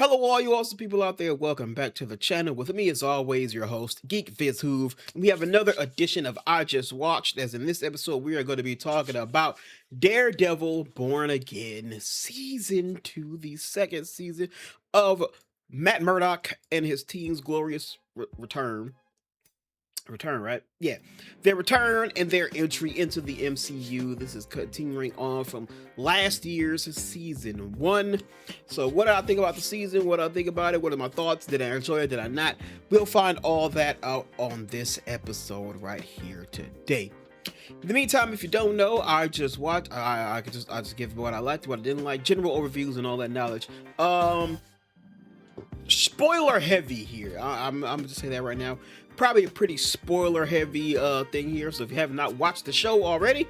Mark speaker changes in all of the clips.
Speaker 1: Hello, all you awesome people out there. Welcome back to the channel. With me, as always, your host, Geek Viz Hoove. We have another edition of I Just Watched. As in this episode, we are going to be talking about Daredevil Born Again, Season 2, the second season of Matt Murdock and his team's glorious return, right? Yeah, their return and their entry into the MCU. This is continuing on from last year's season 1. So what did I think about the season? What did I think about it? What are my thoughts? Did I enjoy it? Did I not? We'll find all that out on this episode right here today. In the meantime, if you don't know, I just watched. I just give what I liked, what I didn't like, general overviews and all that knowledge. Spoiler heavy here. I'm just saying that right now. Probably a pretty spoiler heavy thing here. So if you have not watched the show already,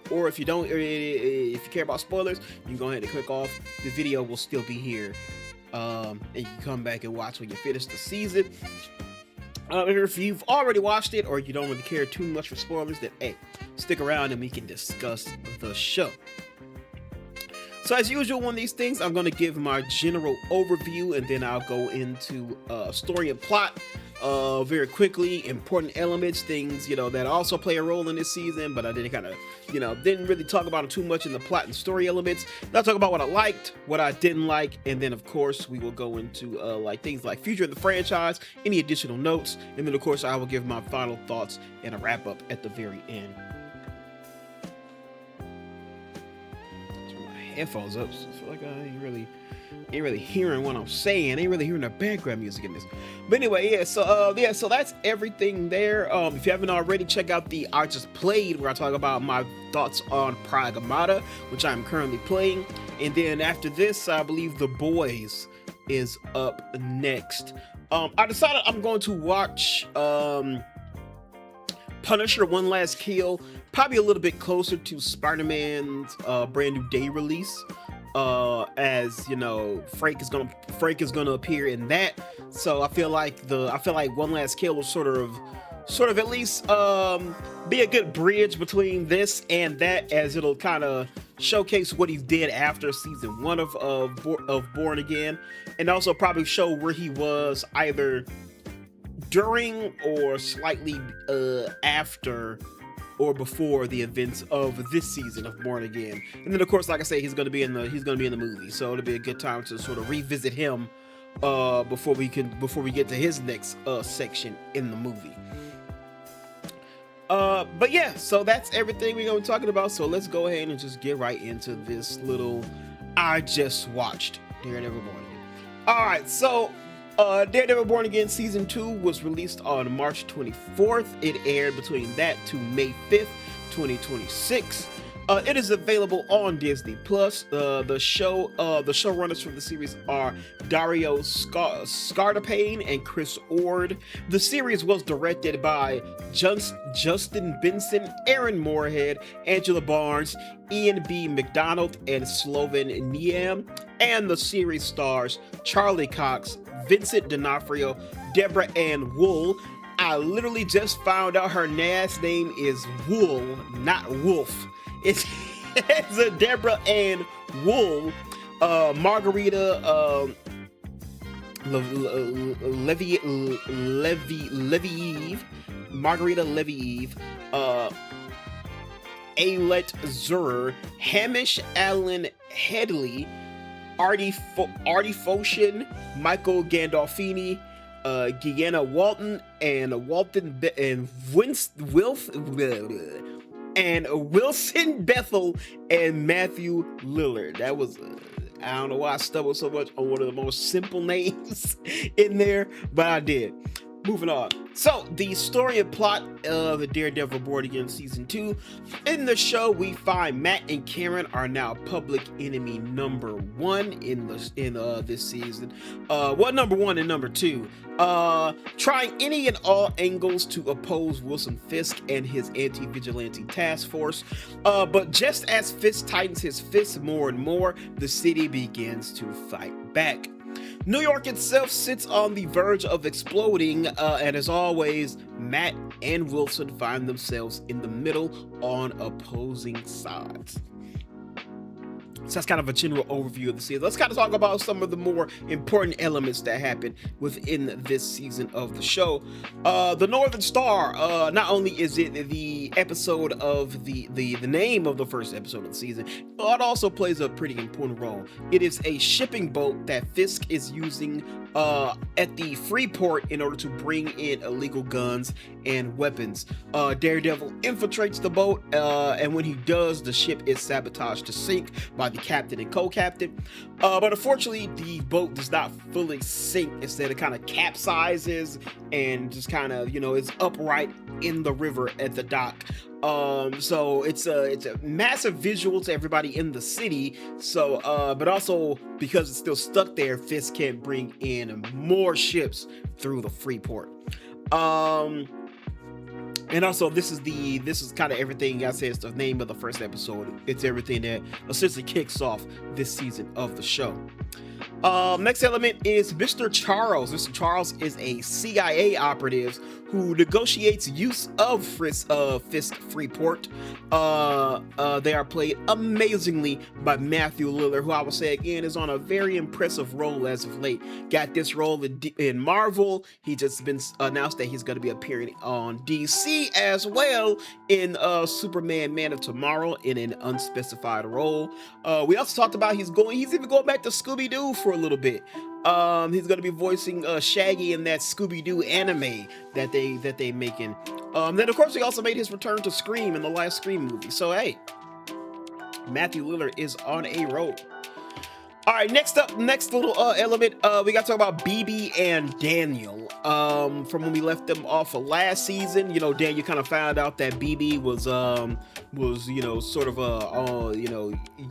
Speaker 1: or if you don't, if you care about spoilers, you can go ahead and click off. The video will still be here, and you can come back and watch when you finish the season. If you've already watched it or you don't really care too much for spoilers, then hey, stick around and we can discuss the show. So as usual on these things, I'm going to give my general overview and then I'll go into story and plot very quickly, important elements, things, that also play a role in this season, but I didn't didn't really talk about them too much in the plot and story elements. I'll talk about what I liked, what I didn't like, and then of course we will go into like things like future of the franchise, any additional notes, and then of course I will give my final thoughts and a wrap up at the very end. Headphones up, so I feel like I ain't really hearing what I'm saying. Ain't really hearing the background music in this. But anyway, so that's everything there. If you haven't already, check out the I Just Played, where I talk about my thoughts on Pragmata, which I'm currently playing. And then after this, I believe The Boys is up next. I decided I'm going to watch Punisher One Last Kill, probably a little bit closer to Spider-Man's brand new day release, as Frank is gonna appear in that. So I feel like One Last Kill will sort of at least be a good bridge between this and that, as it'll kind of showcase what he did after season 1 of Born Again, and also probably show where he was either during or slightly after or before the events of this season of Born Again. And then of course, like I say, he's gonna be in the movie, so it'll be a good time to sort of revisit him before we get to his next section in the movie. But yeah, so that's everything we're gonna be talking about. So let's go ahead and just get right into this little I just watched Daredevil Born Again. Alright, so Daredevil Born Again Season 2 was released on March 24th. It aired between that to May 5th, 2026. It is available on Disney Plus. The showrunners for the series are Dario Scardapane and Chris Ord. The series was directed by Justin Benson, Aaron Moorhead, Angela Barnes, Ian B. McDonald, and Sloven Niam. And the series stars Charlie Cox, Vincent D'Onofrio, Deborah Ann Wool. I literally just found out her last name is Wool, not Wolf. It's a Deborah Ann Wool, Margarita Leviev, Alet Zur, Hamish Allen Headley, Artie Foshin, Michael Gandolfini, Guyana Walton, and Wilson Bethel, and Matthew Lillard. That was I don't know why I stumbled so much on one of the most simple names in there, but I did. Moving on. So, the story and plot of Daredevil Born Again Season 2. In the show, we find Matt and Karen are now public enemy number 1 in this season. Number 1 and number 2. Trying any and all angles to oppose Wilson Fisk and his anti-vigilante task force. But just as Fisk tightens his fists more and more, the city begins to fight back. New York itself sits on the verge of exploding, and as always, Matt and Wilson find themselves in the middle on opposing sides. So that's kind of a general overview of the season. Let's kind of talk about some of the more important elements that happen within this season of the show. The Northern Star, not only is it the episode of the name of the first episode of the season, it also plays a pretty important role. It is a shipping boat that Fisk is using at the Freeport in order to bring in illegal guns and weapons. Daredevil infiltrates the boat, and when he does, the ship is sabotaged to sink by the captain and co-captain. But unfortunately, the boat does not fully sink. Instead, it kind of capsizes and just kind of, is upright in the river at the dock. So it's a massive visual to everybody in the city. So, but also because it's still stuck there, Fisk can bring in more ships through the Freeport. And also, this is kind of everything I said. It's the name of the first episode. It's everything that essentially kicks off this season of the show. Next element is Mr. Charles. Mr. Charles is a CIA operative who negotiates use of Fisk Freeport. They are played amazingly by Matthew Lillard, who I will say again is on a very impressive role as of late. Got this role in Marvel. He just been announced that he's going to be appearing on DC as well in Superman Man of Tomorrow in an unspecified role. We also talked about he's even going back to Scooby-Doo for a little bit. He's going to be voicing Shaggy in that Scooby-Doo anime that they making. Then of course he also made his return to Scream in the last Scream movie. So hey, Matthew Lillard is on a roll. All right, next little element, we got to talk about BB and Daniel. From when we left them off of last season, Daniel kind of found out that BB was sort of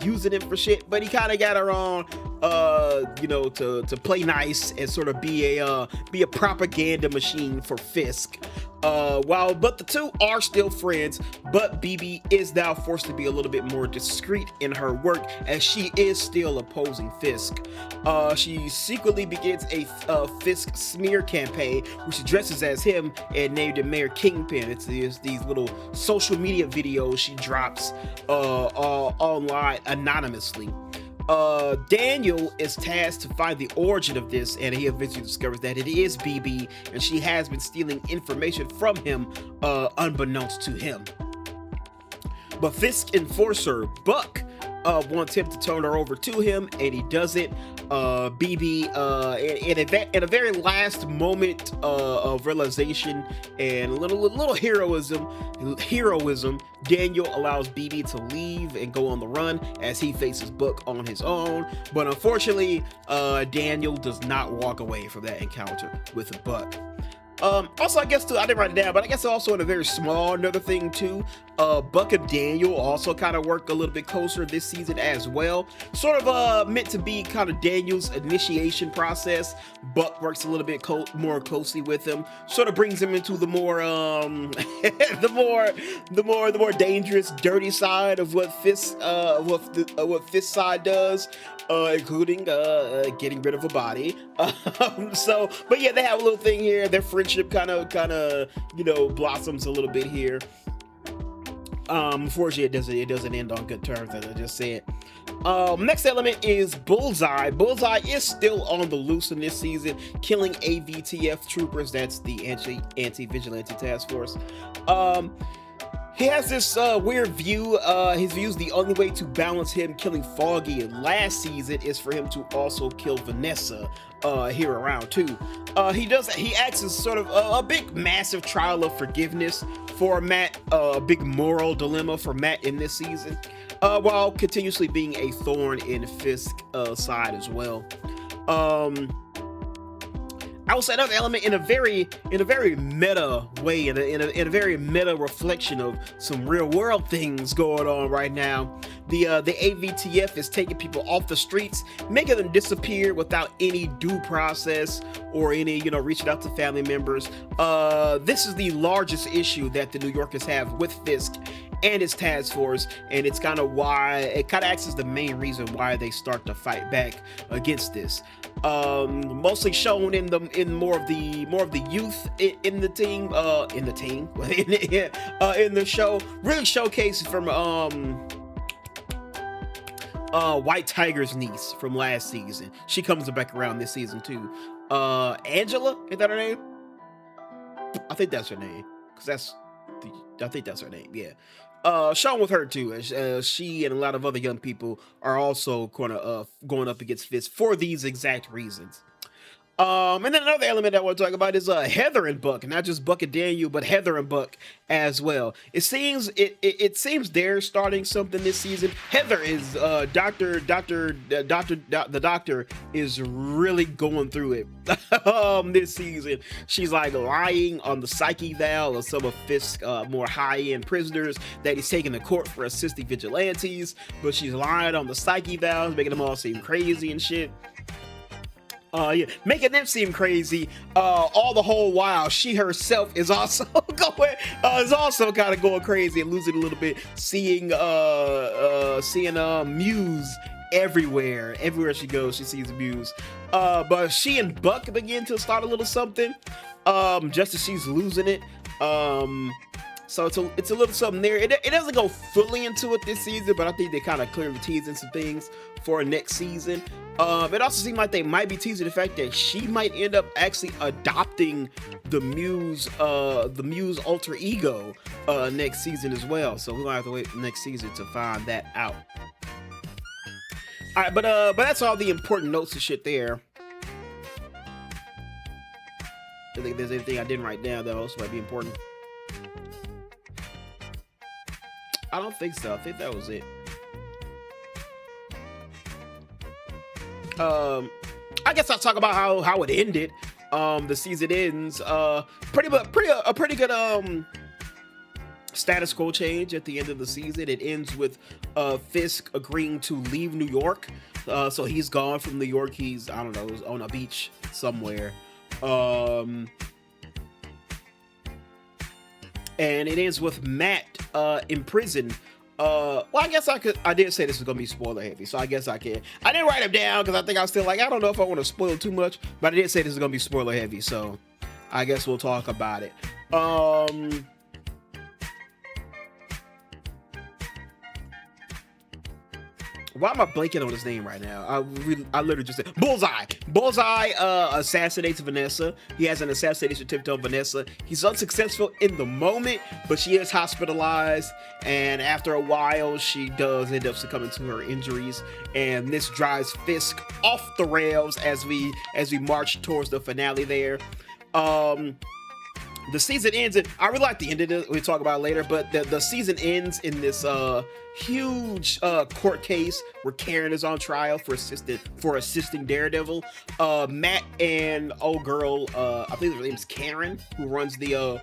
Speaker 1: using him for shit, but he kind of got her on, to play nice and sort of be a propaganda machine for Fisk. But the two are still friends, but BB is now forced to be a little bit more discreet in her work as she is still opposing Fisk. She secretly begins a Fisk smear campaign, which she dresses as him and named him Mayor Kingpin. It's these little social media videos she drops online anonymously. Daniel is tasked to find the origin of this, and he eventually discovers that it is BB, and she has been stealing information from him, unbeknownst to him. But Fisk enforcer Buck wants him to turn her over to him, and he does it. BB, in a very last moment of realization and a little heroism, Daniel allows BB to leave and go on the run as he faces Buck on his own. But unfortunately, Daniel does not walk away from that encounter with Buck. Also, I guess too, I didn't write it down, but I guess also in a very small another thing too, Buck and Daniel also kind of work a little bit closer this season as well. Sort of meant to be kind of Daniel's initiation process. Buck works a little bit more closely with him. Sort of brings him into the more the more dangerous, dirty side of what Fisk side does. Including getting rid of a body. But yeah, they have a little thing here. Their friendship kind of blossoms a little bit here. Unfortunately, it doesn't end on good terms, as I just said. Next element is Bullseye. Bullseye is still on the loose in this season, killing AVTF troopers. That's the anti-vigilante task force. He has this weird view. His view is the only way to balance him killing Foggy last season is for him to also kill Vanessa here around too. He acts as sort of a big massive trial of forgiveness for Matt, a big moral dilemma for Matt in this season, while continuously being a thorn in Fisk's side as well. I will say another element in a very meta way, in a very meta reflection of some real world things going on right now. The AVTF is taking people off the streets, making them disappear without any due process or any, reaching out to family members. This is the largest issue that the New Yorkers have with Fisk and its task force, and it's kind of acts as the main reason why they start to fight back against this. Mostly shown in more of the youth in the show, really showcased from White Tiger's niece from last season. She comes back around this season too. Angela, is that her name? I think that's her name. Cause I think that's her name. Yeah. Shown with her too, as she and a lot of other young people are also going up against Fist for these exact reasons. And then another element I want to talk about is Heather and Buck, not just Buck and Daniel, but Heather and Buck as well. It seems they're starting something this season. Heather is the doctor is really going through it this season. She's like lying on the psyche eval of some of Fisk's more high end prisoners that he's taking to court for assisting vigilantes, but she's lying on the psyche evals, making them all seem crazy and shit. Yeah, making them seem crazy. All the whole while, she herself is also kind of going crazy and losing a little bit. Seeing Muse everywhere she goes, she sees Muse. But she and Buck begin to start a little something. Just as she's losing it. So it's a little something there. It doesn't go fully into it this season, but I think they kind of clearly teasing some things for next season. It also seems like they might be teasing the fact that she might end up actually adopting the Muse alter ego next season as well. So we're gonna have to wait next season to find that out. All right, but that's all the important notes and shit there. I think there's anything I didn't write down that also might be important. I don't think so. I think that was it. I guess I'll talk about how it ended. The season ends. Pretty good status quo change at the end of the season. It ends with Fisk agreeing to leave New York. So he's gone from New York. He's, I don't know, on a beach somewhere. And it ends with Matt in prison. Well, I guess I did say this was gonna be spoiler heavy, so I guess I can. I didn't write them down because I think I was still like, I don't know if I want to spoil too much, but I did say this is gonna be spoiler heavy, so I guess we'll talk about it. Why am I blanking on his name right now? I literally just said Bullseye. Bullseye assassinates Vanessa. He has an assassination attempt on Vanessa. He's unsuccessful in the moment, but she is hospitalized, and after a while, she does end up succumbing to her injuries, and this drives Fisk off the rails as we march towards the finale there. The season ends, and I really like the end of it. We'll talk about it later, but the season ends in this huge court case where Karen is on trial for assisting Daredevil. Matt and old girl, I think her name is Karen, who ran the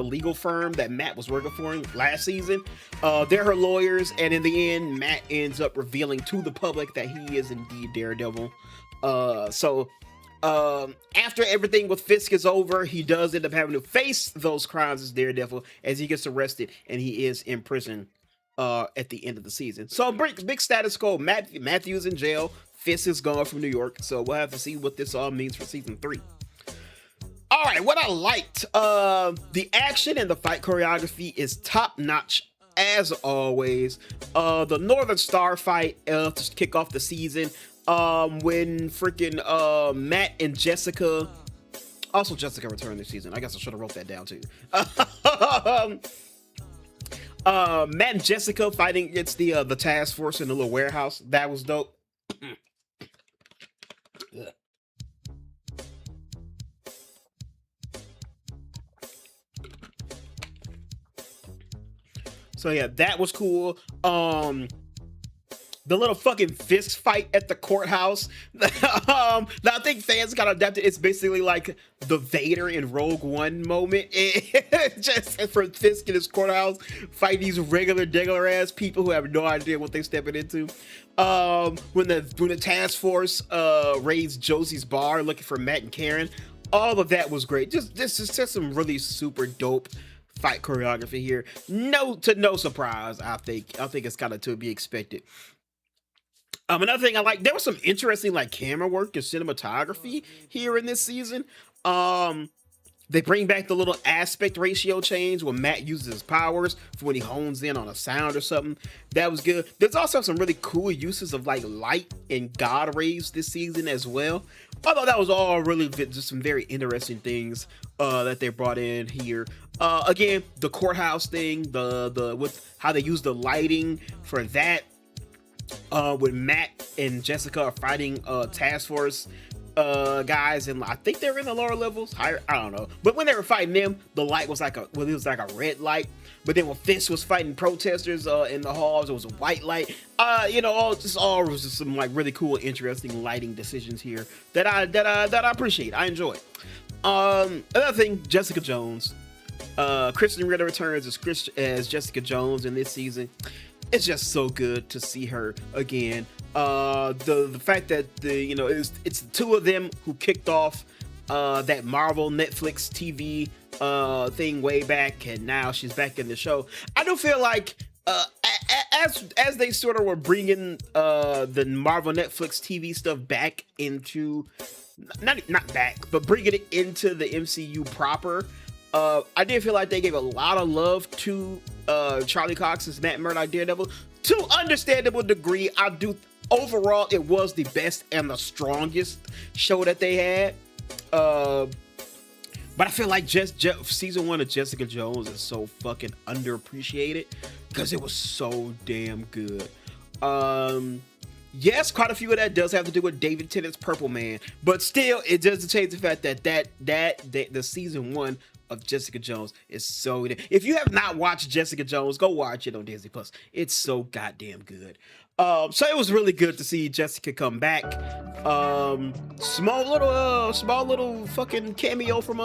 Speaker 1: legal firm that Matt was working for last season. They're her lawyers, and in the end, Matt ends up revealing to the public that he is indeed Daredevil. After everything with Fisk is over, he does end up having to face those crimes as Daredevil as he gets arrested, and he is in prison at the end of the season. So big status quo. Matthew's in jail. Fisk is gone from New York. So we'll have to see what this all means for season 3. All right, what I liked, the action and the fight choreography is top notch as always. The Northern Star fight to kick off the season. When freaking Matt and Jessica, also Jessica returned this season. I guess I should have wrote that down too. Matt and Jessica fighting against the task force in the little warehouse. That was dope. So yeah, that was cool. The little fucking fist fight at the courthouse. Now I think fans got adapted. It's basically like the Vader in Rogue One moment. Just for Fisk in his courthouse, fight these regular ass people who have no idea what they're stepping into. When the task force raids Josie's bar looking for Matt and Karen, all of that was great. Just some really super dope fight choreography here. No surprise. I think it's kind of to be expected. Another thing I like, there was some interesting like camera work and cinematography here in this season. They bring back the little aspect ratio change when Matt uses his powers for when he hones in on a sound or something. That was good. There's also some really cool uses of like light and God rays this season as well. Although that was all really just some very interesting things that they brought in here. Again, the courthouse thing, the with how they use the lighting for that. When Matt and Jessica are fighting task force guys, and I think they're in the lower levels, higher, I don't know, but when they were fighting them, the light was like it was like a red light. But then when Fist was fighting protesters in the halls, it was a white light. All was just some like really cool, interesting lighting decisions here that I appreciate. I enjoy. Another thing, Jessica Jones. Kristen Ritter returns as Jessica Jones in this season. It's just so good to see her again. The fact that it's the two of them who kicked off that Marvel Netflix TV thing way back, and now she's back in the show. I do feel like as they sort of were bringing the Marvel Netflix TV stuff back into not back, but bringing it into the MCU proper. I did feel like they gave a lot of love to Charlie Cox's Matt Murdock Daredevil to understandable degree. Overall, it was the best and the strongest show that they had. But I feel like season 1 of Jessica Jones is so fucking underappreciated because it was so damn good. Yes, quite a few of that does have to do with David Tennant's Purple Man, but still, it doesn't change the fact that the season 1 of Jessica Jones is so good. If you have not watched Jessica Jones, go watch it on Disney Plus. It's so goddamn good. So it was really good to see Jessica come back. Small little fucking cameo from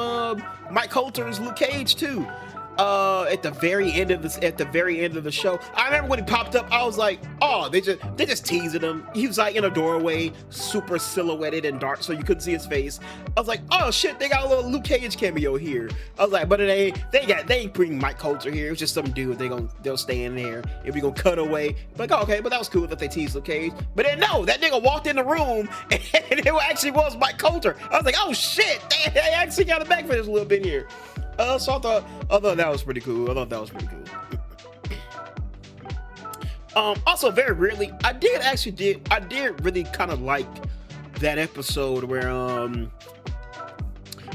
Speaker 1: Mike Coulter's Luke Cage too. At the very end of the show, I remember when he popped up, I was like, oh, they just teasing him. He was like in a doorway, super silhouetted and dark, so you couldn't see his face. I was like, oh shit, they got a little Luke Cage cameo here. I was like, but they ain't bring Mike Coulter here. It was just some dude. They'll stay in there and we gonna cut away. Like, oh, okay, but that was cool that they teased Luke Cage. But then no, that nigga walked in the room and it actually was Mike Coulter. I was like, oh shit, they actually got it back for this a little bit here. So I thought that was pretty cool. Also, very weirdly, I did really kind of like that episode where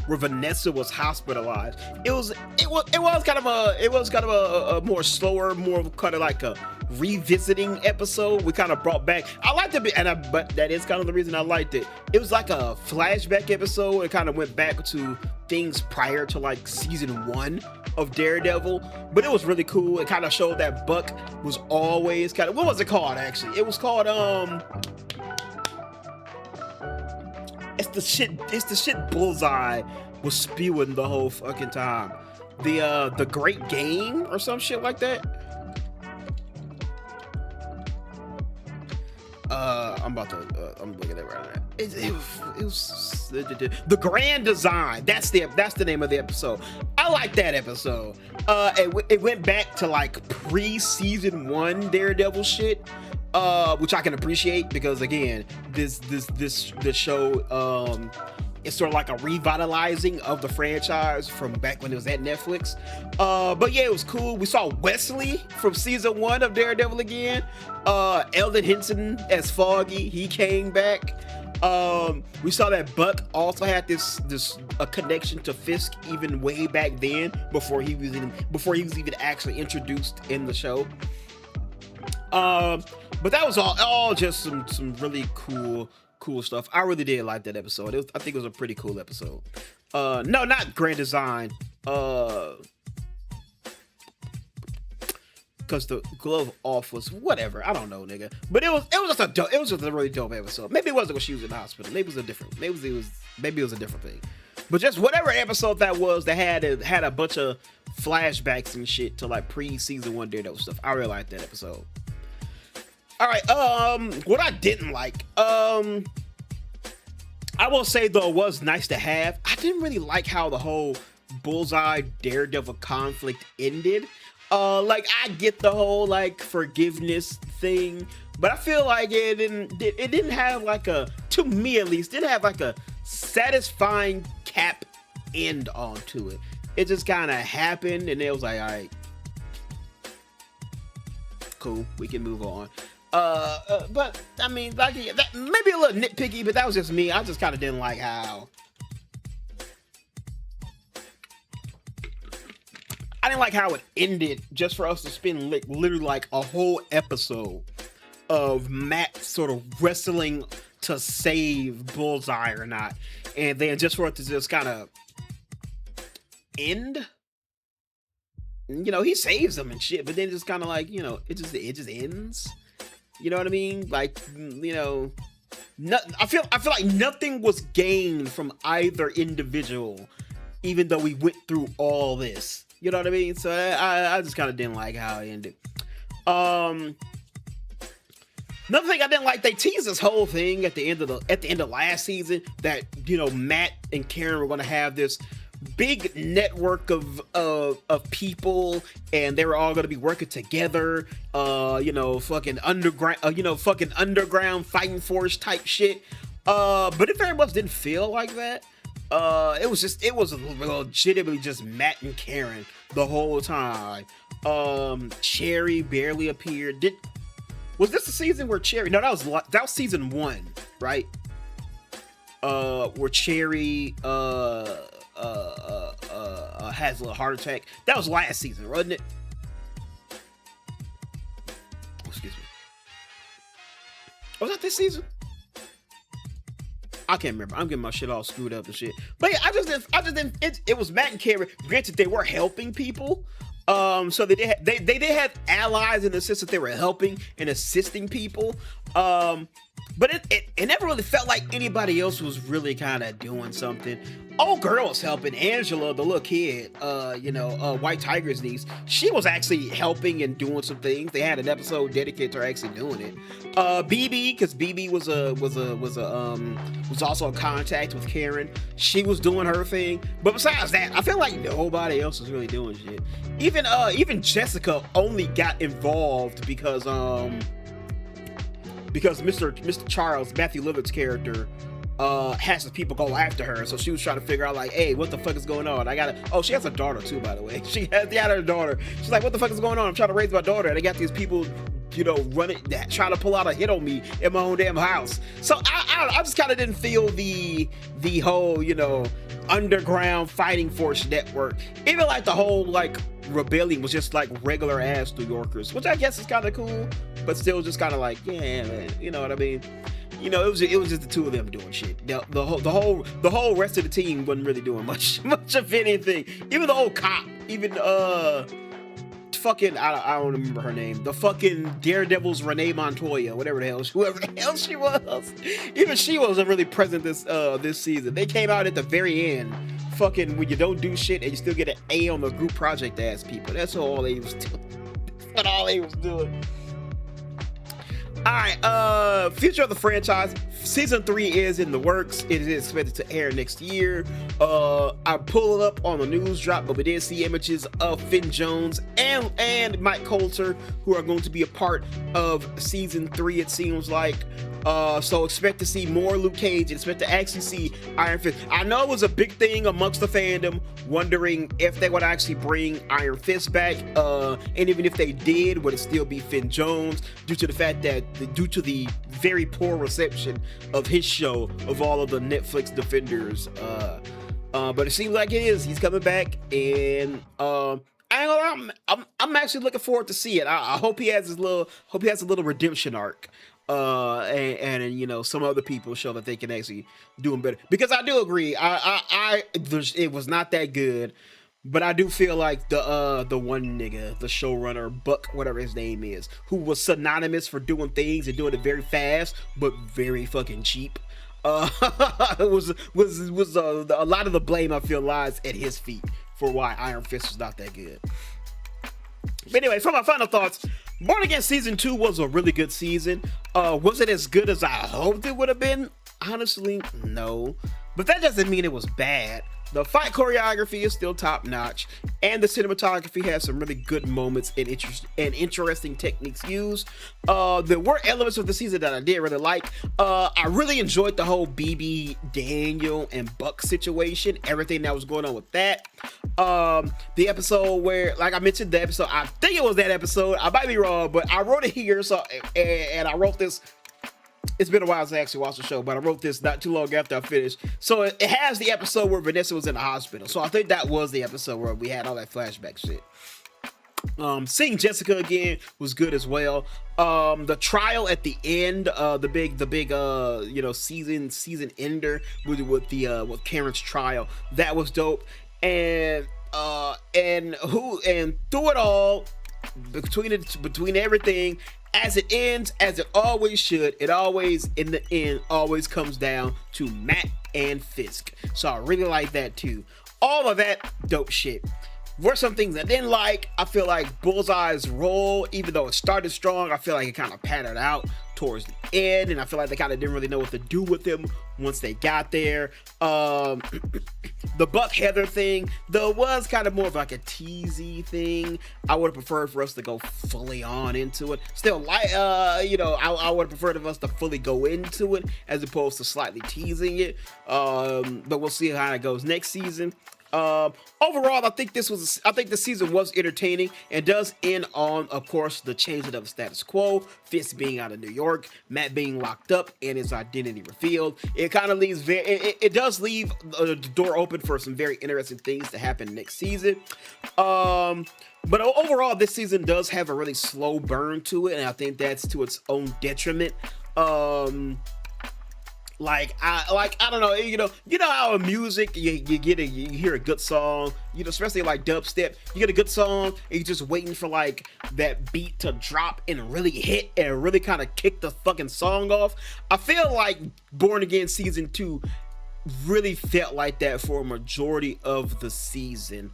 Speaker 1: Vanessa was hospitalized. It was kind of a more slower, more kind of like a revisiting episode. We kind of brought back. I liked it, but that is kind of the reason I liked it. It was like a flashback episode. It kind of went back to things prior to like season 1 of Daredevil, but it was really cool. It kind of showed that Buck was always kind of, what was it called actually? It was called it's the shit Bullseye was spewing the whole fucking time. The Great Game or some shit like that. I'm looking at it right now. It was the Grand Design. That's the name of the episode. I like that episode. It went back to like pre-season 1 Daredevil shit, which I can appreciate because again, this show it's sort of like a revitalizing of the franchise from back when it was at Netflix. But yeah, it was cool. We saw Wesley from season 1 of Daredevil again. Eldon Henson as Foggy, he came back. We saw that Buck also had a connection to Fisk even way back then before he was even actually introduced in the show. But that was all just some really cool stuff. I really did like that episode. I think it was a pretty cool episode. No, not Grand Design. Because the glove off was whatever. I don't know, nigga. But it was just a really dope episode. Maybe it wasn't when she was in the hospital. Maybe it was a different thing. But just whatever episode that was that had a bunch of flashbacks and shit to like pre-season 1 Daredevil stuff. I really liked that episode. All right, what I didn't like, I will say though, it was nice to have. I didn't really like how the whole Bullseye Daredevil conflict ended. Like I get the whole like forgiveness thing, but I feel like it didn't have like to me at least, didn't have like a satisfying cap end onto it. It just kind of happened, and it was like, all right, cool, we can move on. But I mean, like, that maybe a little nitpicky, but that was just me. I just kind of didn't like how it ended, just for us to spend literally like a whole episode of Matt sort of wrestling to save Bullseye or not, and then just for it to just kind of end. You know, he saves them and shit, but then just kind of like, you know, it just ends. You know what I mean? Like, you know, I feel like nothing was gained from either individual, even though we went through all this. You know what I mean? So I just kind of didn't like how it ended. Another thing I didn't like, they teased this whole thing at the end of last season that, you know, Matt and Karen were going to have this big network of people, and they were all going to be working together. You know, fucking underground fighting force type shit. But it very much didn't feel like that. It was legitimately just Matt and Karen the whole time. Cherry barely appeared. Was this the season where Cherry? No, that was season 1, right? Where Cherry has a little heart attack. That was last season, wasn't it? Oh, excuse me. Was that this season? I can't remember. I'm getting my shit all screwed up and shit. But yeah, I just didn't. It was Matt and Karen. Granted, they were helping people. So they did have allies in the sense that they were helping and assisting people. But it never really felt like anybody else was really kind of doing something. Old girl was helping. Angela, the little kid, White Tiger's niece, she was actually helping and doing some things. They had an episode dedicated to her actually doing it. BB, because BB was also in contact with Karen. She was doing her thing. But besides that, I feel like nobody else was really doing shit. Even Jessica only got involved because Mr. Charles, Matthew Lillard's character, has some people go after her, so she was trying to figure out like, hey, what the fuck is going on? She has a daughter too, by the way. She has her daughter. She's like, what the fuck is going on? I'm trying to raise my daughter, and I got these people, trying to pull out a hit on me in my own damn house. So I just kind of didn't feel the whole, underground fighting force network. Even like the whole like rebellion was just like regular ass New Yorkers, which I guess is kind of cool, but still just kind of like, yeah, man, you know what I mean? It was just the two of them doing shit. The whole rest of the team wasn't really doing much of anything. Even the old cop, even fucking I don't remember her name. The fucking Daredevil's Renee Montoya, whoever the hell she was. Even she wasn't really present this season. They came out at the very end. Fucking when you don't do shit and you still get an A on the group project ass people. That's all they was doing. That's all they was doing. Alright, future of the franchise. Season 3 is in the works. It is expected to air next year. I pull it up on the news drop, but we did see images of Finn Jones and Mike Coulter, who are going to be a part of season 3, it seems like. So expect to see more Luke Cage and expect to actually see Iron Fist. I know it was a big thing amongst the fandom, wondering if they would actually bring Iron Fist back, and even if they did, would it still be Finn Jones, due to the fact that due to the very poor reception of his show of all of the Netflix Defenders. But it seems like it is. He's coming back, and I'm actually looking forward to see it. I hope he has a little redemption arc. And some other people show that they can actually do him better, because I do agree. It was not that good, but I do feel like the one nigga, the showrunner, Buck, whatever his name is, who was synonymous for doing things and doing it very fast but very fucking cheap. Was a lot of the blame, I feel, lies at his feet for why Iron Fist was not that good. But anyway, for my final thoughts, Born Again Season 2 was a really good season. Was it as good as I hoped it would have been? Honestly, no. But that doesn't mean it was bad. The fight choreography is still top notch, and the cinematography has some really good moments and interesting techniques used. There were elements of the season that I did really like. I really enjoyed the whole BB, Daniel, and Buck situation, everything that was going on with that. The episode where, like I mentioned, the episode, I think it was that episode, I might be wrong, but I wrote it here, so and I wrote this. It's been a while since I actually watched the show, but I wrote this not too long after I finished. So it has the episode where Vanessa was in the hospital. So I think that was the episode where we had all that flashback shit. Seeing Jessica again was good as well. The trial at the end, the big season ender with Karen's trial, that was dope. And through it all, between everything, as it ends, as it always should, it always, in the end, always comes down to Matt and Fisk. So I really like that too. All of that dope shit. Were some things I didn't like. I feel like Bullseye's role, even though it started strong, I feel like it kind of patterned out towards the end, and I feel like they kind of didn't really know what to do with him once they got there. The Buck Heather thing, though, was kind of more of like a teasy thing. I would have preferred for us to go fully on into it. Still, I would have preferred of us to fully go into it as opposed to slightly teasing it. But we'll see how it goes next season. Overall, I think the season was entertaining and does end on, of course, the changing of the status quo, Fisk being out of New York, Matt being locked up, and his identity revealed. It kind of leaves it does leave the door open for some very interesting things to happen next season. But overall, this season does have a really slow burn to it, and I think that's to its own detriment. I don't know, you know how in music you hear a good song, especially like dubstep, you get a good song and you're just waiting for like that beat to drop and really hit and really kind of kick the fucking song off. I feel like Born Again season 2 really felt like that for a majority of the season.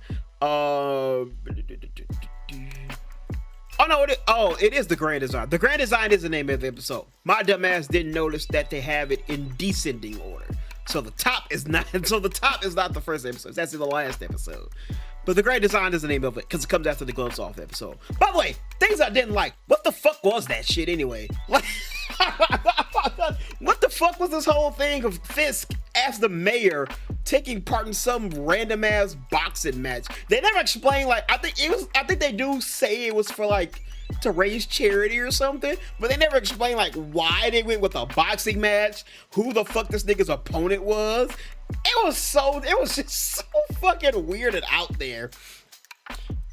Speaker 1: It is the Grand Design. The Grand Design is the name of the episode. My dumbass didn't notice that they have it in descending order. So the top is not the first episode. That's in the last episode. But the Grand Design is the name of it because it comes after the Gloves Off episode. By the way, things I didn't like. What the fuck was that shit anyway? Like, what the fuck was this whole thing of Fisk as the mayor taking part in some random ass boxing match? They never explain. Like, I think they do say it was for like to raise charity or something, but they never explain like why they went with a boxing match, who the fuck this nigga's opponent was. It was just so fucking weird and out there.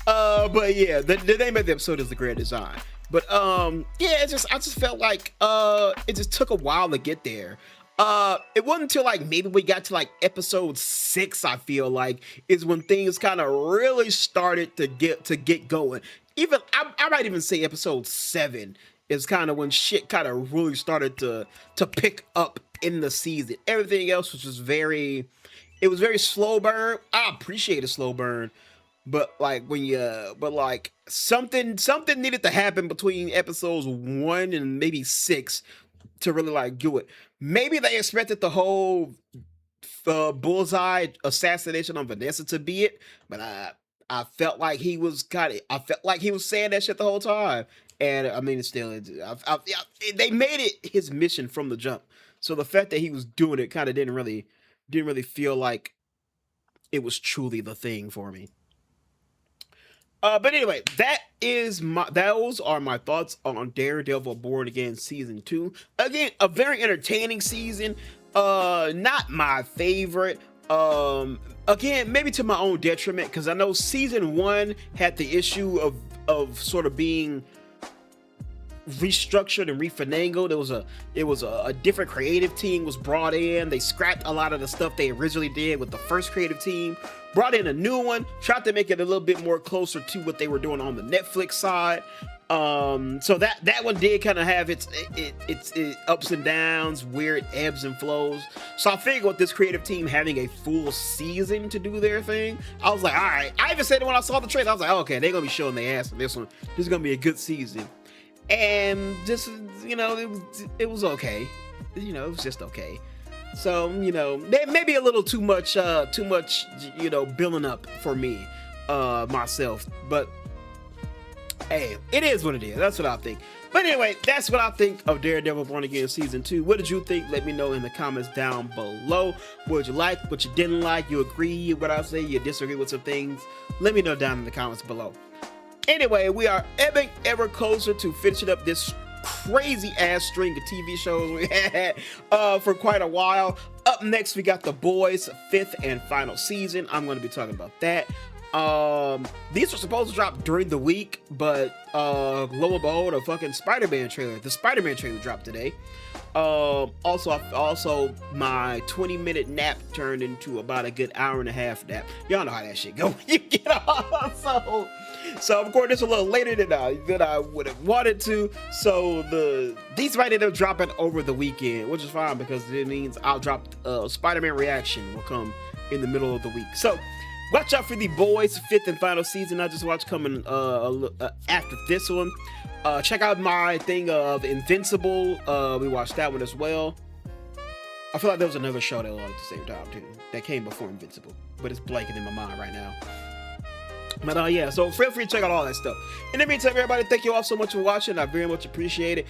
Speaker 1: But yeah, the name of the episode is The Grand Design. But I just felt like it just took a while to get there. It wasn't until like maybe we got to like episode 6, I feel like, is when things kind of really started to get going. Even I might even say episode 7 is kind of when shit kind of really started to pick up in the season. Everything else was just very slow burn. I appreciate a slow burn, but something needed to happen between episodes 1 and maybe 6 to really like do it. Maybe they expected the whole Bullseye assassination on Vanessa to be it, but I felt like he was saying that shit the whole time. And I mean, they made it his mission from the jump. So the fact that he was doing it kind of didn't really feel like it was truly the thing for me. But anyway, those are my thoughts on Daredevil Born Again season 2. Again, a very entertaining season. Not my favorite. Again, maybe to my own detriment, because I know season 1 had the issue of sort of being restructured and refinangled. It was a different creative team was brought in. They scrapped a lot of the stuff they originally did with the first creative team, brought in a new one, tried to make it a little bit more closer to what they were doing on the Netflix side. So that one did kind of have its ups and downs, weird ebbs and flows. So I figured with this creative team having a full season to do their thing, I was like, all right. I even said it when I saw the trailer. I was like, okay, they're gonna be showing their ass in this one. This is gonna be a good season. And just, it was okay. It was just okay. So, they may be a little too much, building up for me, myself. But hey, it is what it is. That's what I think. But anyway, that's what I think of Daredevil Born Again Season 2. What did you think? Let me know in the comments down below. What did you like? What you didn't like? You agree with what I say? You disagree with some things? Let me know down in the comments below. Anyway, we are ever closer to finishing up this crazy ass string of TV shows we had for quite a while. Up next, we got The Boys' 5th and final season. I'm going to be talking about that. These were supposed to drop during the week, but lo and behold, a fucking Spider-Man trailer. The Spider-Man trailer dropped today. Also, my 20-minute nap turned into about a good hour and a half nap. Y'all know how that shit go. You get off. So of course, it's a little later than I would have wanted to. So these might end up dropping over the weekend, which is fine because it means I'll drop Spider-Man reaction will come in the middle of the week. So watch out for The Boys' 5th and final season. I just watched coming after this one. Check out my thing of Invincible. We watched that one as well. I feel like there was another show that was on at the same time too that came before Invincible, but it's blanking in my mind right now. But yeah, so feel free to check out all that stuff. In the meantime, everybody, thank you all so much for watching. I very much appreciate it.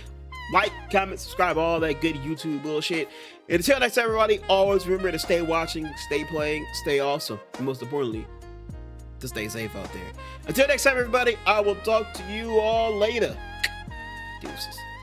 Speaker 1: Like, comment, subscribe, all that good YouTube bullshit. And until next time, everybody, always remember to stay watching, stay playing, stay awesome, and most importantly, to stay safe out there. Until next time, everybody, I will talk to you all later. Deuces.